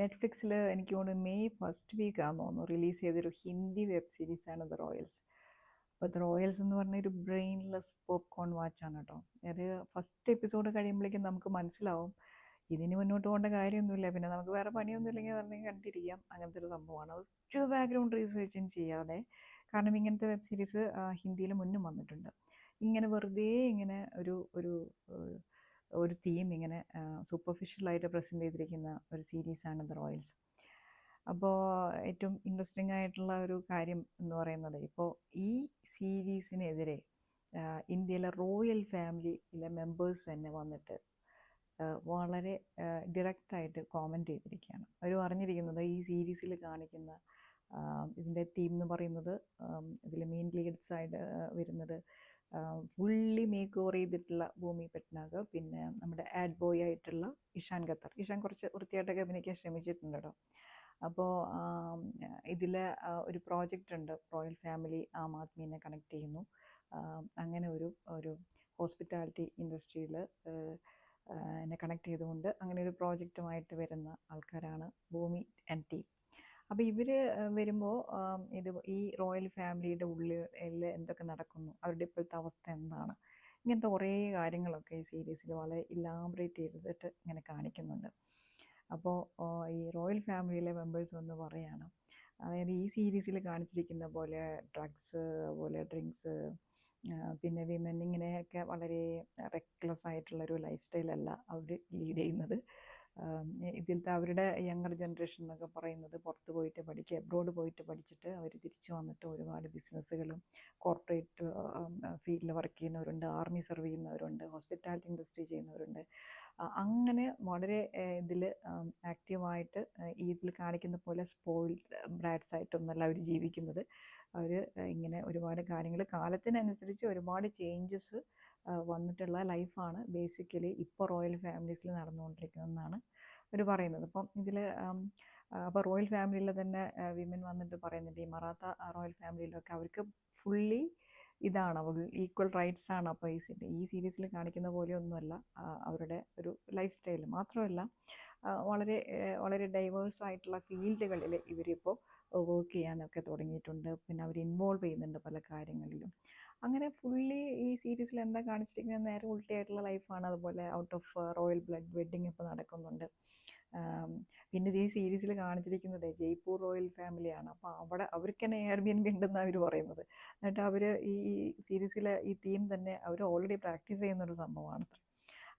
നെറ്റ്ഫ്ലിക്സിൽ എനിക്ക് തോന്നുന്നു May first വീക്കാണെന്ന് തോന്നുന്നു റിലീസ് ചെയ്തൊരു ഹിന്ദി വെബ് സീരീസാണ് ദ റോയൽസ്. അപ്പോൾ ദ റോയൽസ് എന്ന് പറഞ്ഞൊരു ബ്രെയിൻലെസ് പോപ്കോൺ വാച്ചാണ് കേട്ടോ. അത് ഫസ്റ്റ് എപ്പിസോഡ് കഴിയുമ്പോഴേക്കും നമുക്ക് മനസ്സിലാവും ഇതിന് മുന്നോട്ട് പോകേണ്ട കാര്യമൊന്നുമില്ല, പിന്നെ നമുക്ക് വേറെ പണിയൊന്നും ഇല്ലെങ്കിൽ പറഞ്ഞാൽ കണ്ടിരിക്കാം, അങ്ങനത്തെ ഒരു സംഭവമാണ്. ഒരു ബാക്ക്ഗ്രൗണ്ട് റിസർച്ചും ചെയ്യാതെ, കാരണം ഇങ്ങനത്തെ വെബ് സീരീസ് ഹിന്ദിയിൽ മുന്നും വന്നിട്ടുണ്ട്. ഇങ്ങനെ വെറുതെ ഇങ്ങനെ ഒരു ഒരു ഒരു തീം ഇങ്ങനെ സൂപ്പർഫിഷ്യലായിട്ട് പ്രസൻറ്റ് ചെയ്തിരിക്കുന്ന ഒരു സീരീസാണ് ദ റോയൽസ്. അപ്പോൾ ഏറ്റവും ഇൻട്രസ്റ്റിംഗ് ആയിട്ടുള്ള ഒരു കാര്യം എന്ന് പറയുന്നത്, ഇപ്പോൾ ഈ സീരീസിനെതിരെ ഇന്ത്യയിലെ റോയൽ ഫാമിലിയിലെ മെമ്പേഴ്സ് തന്നെ വന്നിട്ട് വളരെ ഡിറക്റ്റായിട്ട് കോമൻറ്റ് ചെയ്തിരിക്കുകയാണ്. അവർ പറഞ്ഞിരിക്കുന്നത് ഈ സീരീസിൽ കാണിക്കുന്ന ഇതിൻ്റെ തീം എന്ന് പറയുന്നത്, ഇതിൽ മെയിൻ ലീഡ്സായിട്ട് വരുന്നത് ഫുള്ളി മേക്ക് ഓവർ ചെയ്തിട്ടുള്ള ഭൂമി പെട്നാഗ്, പിന്നെ നമ്മുടെ ആഡ് ബോയ് ആയിട്ടുള്ള ഇഷാൻ ഖത്തർ. ഇഷാൻ കുറച്ച് വൃത്തിയായിട്ടൊക്കെ അഭിനയിക്കാൻ ശ്രമിച്ചിട്ടുണ്ട് കേട്ടോ. അപ്പോൾ ഇതിൽ ഒരു പ്രോജക്റ്റ് ഉണ്ട്, റോയൽ ഫാമിലി ആം ആദ്മീനെ കണക്ട് ചെയ്യുന്നു. അങ്ങനെ ഒരു ഹോസ്പിറ്റാലിറ്റി ഇൻഡസ്ട്രിയിൽ എന്നെ കണക്ട് ചെയ്തുകൊണ്ട് അങ്ങനെ ഒരു പ്രോജക്റ്റുമായിട്ട് വരുന്ന ആൾക്കാരാണ് ഭൂമി ആൻഡ് ടീം. അപ്പോൾ ഇവർ വരുമ്പോൾ ഈ റോയൽ ഫാമിലിയുടെ ഉള്ളിൽ എന്തൊക്കെ നടക്കുന്നു, അവരുടെ ഇപ്പോഴത്തെ അവസ്ഥ എന്താണ്, ഇങ്ങനത്തെ കുറേ കാര്യങ്ങളൊക്കെ ഈ സീരീസിൽ വളരെ ഇലാബറേറ്റ് ചെയ്തിട്ട് ഇങ്ങനെ കാണിക്കുന്നുണ്ട്. അപ്പോൾ ഈ റോയൽ ഫാമിലിയിലെ മെമ്പേഴ്സ് ഒന്ന് പറയാണ്, അതായത് ഈ സീരീസിൽ കാണിച്ചിരിക്കുന്ന പോലെ ഡ്രഗ്സ്, അതുപോലെ ഡ്രിങ്ക്സ്, പിന്നെ വിമൻ ഇങ്ങനെയൊക്കെ വളരെ റെക്ലെസ് ആയിട്ടുള്ളൊരു ലൈഫ് സ്റ്റൈലല്ല അവർ ലീഡ് ചെയ്യുന്നത്. ഇതിലത്തെ അവരുടെ യങ്ങർ ജനറേഷൻ എന്നൊക്കെ പറയുന്നത് പുറത്ത് പോയിട്ട് പഠിക്കുക, എബ്രോഡ് പോയിട്ട് പഠിച്ചിട്ട് അവർ തിരിച്ചു വന്നിട്ട് ഒരുപാട് ബിസിനസ്സുകളും കോർപ്പറേറ്റ് ഫീൽഡിൽ വർക്ക് ചെയ്യുന്നവരുണ്ട്, ആർമി സെർവ് ചെയ്യുന്നവരുണ്ട്, ഹോസ്പിറ്റാലിറ്റി ഇൻഡസ്ട്രി ചെയ്യുന്നവരുണ്ട്. അങ്ങനെ വളരെ ഇതിൽ ആക്റ്റീവായിട്ട് ഇതിൽ കാണിക്കുന്ന പോലെ സ്പോയിൽഡ് ബ്രാഡ്സ് ആയിട്ടൊന്നല്ല അവർ ജീവിക്കുന്നത്. അവർ ഇങ്ങനെ ഒരുപാട് കാര്യങ്ങൾ കാലത്തിനനുസരിച്ച് ഒരുപാട് ചേഞ്ചസ് വന്നിട്ടുള്ള ലൈഫാണ് ബേസിക്കലി ഇപ്പോൾ റോയൽ ഫാമിലീസിൽ നടന്നുകൊണ്ടിരിക്കുന്നതെന്നാണ് അവർ പറയുന്നത്. അപ്പം ഇതിൽ അപ്പോൾ റോയൽ ഫാമിലിയിൽ തന്നെ വിമൻ വന്നിട്ട് പറയുന്നുണ്ട്, ഈ മറാത്ത റോയൽ ഫാമിലിയിലൊക്കെ അവർക്ക് ഫുള്ളി ഇതാണ്, ഈക്വൽ റൈറ്റ്സ് ആണ്. അപ്പോൾ ഈ സീരീസിൽ കാണിക്കുന്ന പോലെയൊന്നുമല്ല അവരുടെ ഒരു ലൈഫ് സ്റ്റൈൽ. മാത്രമല്ല വളരെ വളരെ ഡൈവേഴ്സ് ആയിട്ടുള്ള ഫീൽഡുകളിൽ ഇവരിപ്പോൾ വർക്ക് ചെയ്യാനൊക്കെ തുടങ്ങിയിട്ടുണ്ട്. പിന്നെ അവർ ഇൻവോൾവ് ചെയ്യുന്നുണ്ട് പല കാര്യങ്ങളിലും. അങ്ങനെ ഫുള്ളി ഈ സീരീസിൽ എന്താ കാണിച്ചിരിക്കുന്നത്, നേരെ ഉൾട്ടയായിട്ടുള്ള ലൈഫാണ്. അതുപോലെ out of royal blood wedding ഇപ്പോൾ നടക്കുന്നുണ്ട്. പിന്നെ ഈ സീരീസിൽ കാണിച്ചിരിക്കുന്നത് ജയ്പൂർ റോയൽ ഫാമിലിയാണ്. അപ്പോൾ അവിടെ അവർക്ക് തന്നെ എയർബിഎൻബി ഉണ്ടെന്നാണ് അവർ പറയുന്നത്. എന്നിട്ട് അവർ ഈ സീരീസിലെ ഈ തീം തന്നെ അവർ ഓൾറെഡി പ്രാക്ടീസ് ചെയ്യുന്നൊരു സംഭവമാണ്.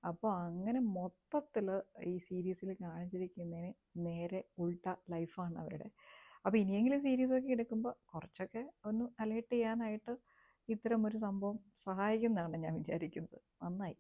അപ്പോൾ അങ്ങനെ മൊത്തത്തിൽ ഈ സീരീസിൽ കാണിച്ചിരിക്കുന്നതിന് നേരെ ഉൾട്ട ലൈഫാണ് അവരുടെ. അപ്പോൾ ഇനിയെങ്കിലും സീരീസൊക്കെ എടുക്കുമ്പോൾ കുറച്ചൊക്കെ ഒന്ന് അലേർട്ട് ചെയ്യാനായിട്ട് ഇത്തരം ഒരു സംഭവം സഹായിക്കുന്നതാണ് ഞാൻ വിചാരിക്കുന്നത്. നന്നായി.